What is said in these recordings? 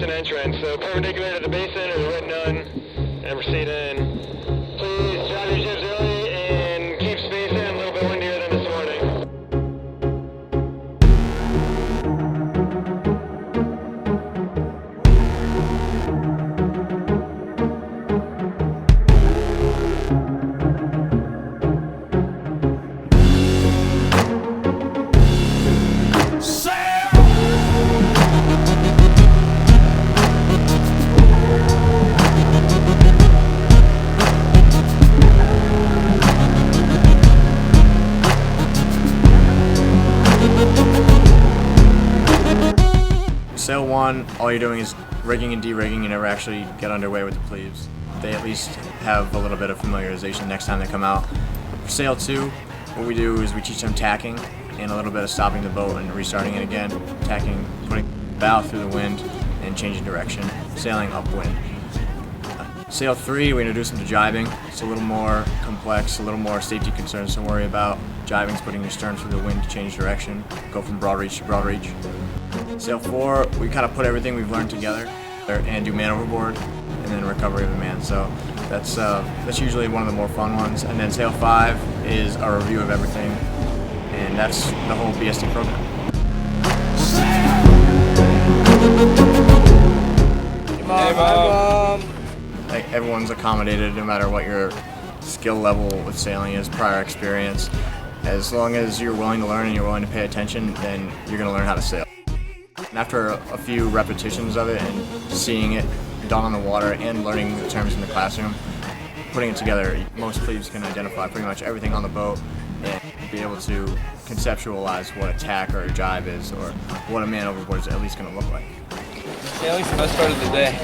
basin entrance. So perpendicular to the basin or the red nun, and proceed in. Please drive your ships early and keep spacing. A little bit windier than this morning. Sail 1, all you're doing is rigging and de-rigging. You never actually get underway with the plebes. They at least have a little bit of familiarization next time they come out. For Sail 2, what we do is we teach them tacking and a little bit of stopping the boat and restarting it again, tacking, putting the bow through the wind and changing direction, sailing upwind. Sail 3, we introduce them to jibing. It's a little more complex, a little more safety concerns to worry about. Jibing is putting your stern through the wind to change direction, go from broad reach to broad reach. Sail 4, we kind of put everything we've learned together and do man overboard and then recovery of the man. So that's usually one of the more fun ones. And then Sail 5 is a review of everything, and that's the whole BSD program. Hey, Mom. Like, everyone's accommodated no matter what your skill level with sailing is, prior experience. As long as you're willing to learn and you're willing to pay attention, then you're going to learn how to sail. And after a few repetitions of it and seeing it done on the water and learning the terms in the classroom, putting it together, most plebes can identify pretty much everything on the boat and be able to conceptualize what a tack or a jibe is, or what a man overboard is at least going to look like. Sailing's the best part of the day.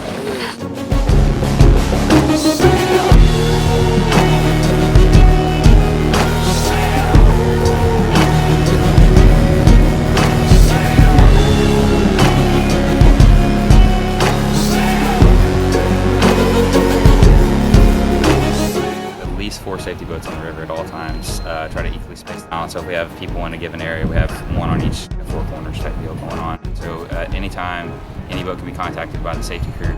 At least 4 safety boats on the river at all times. Try to equally space them out. So if we have people in a given area, we have one on each 4 corners type deal going on. So at any time, any boat can be contacted by the safety crew.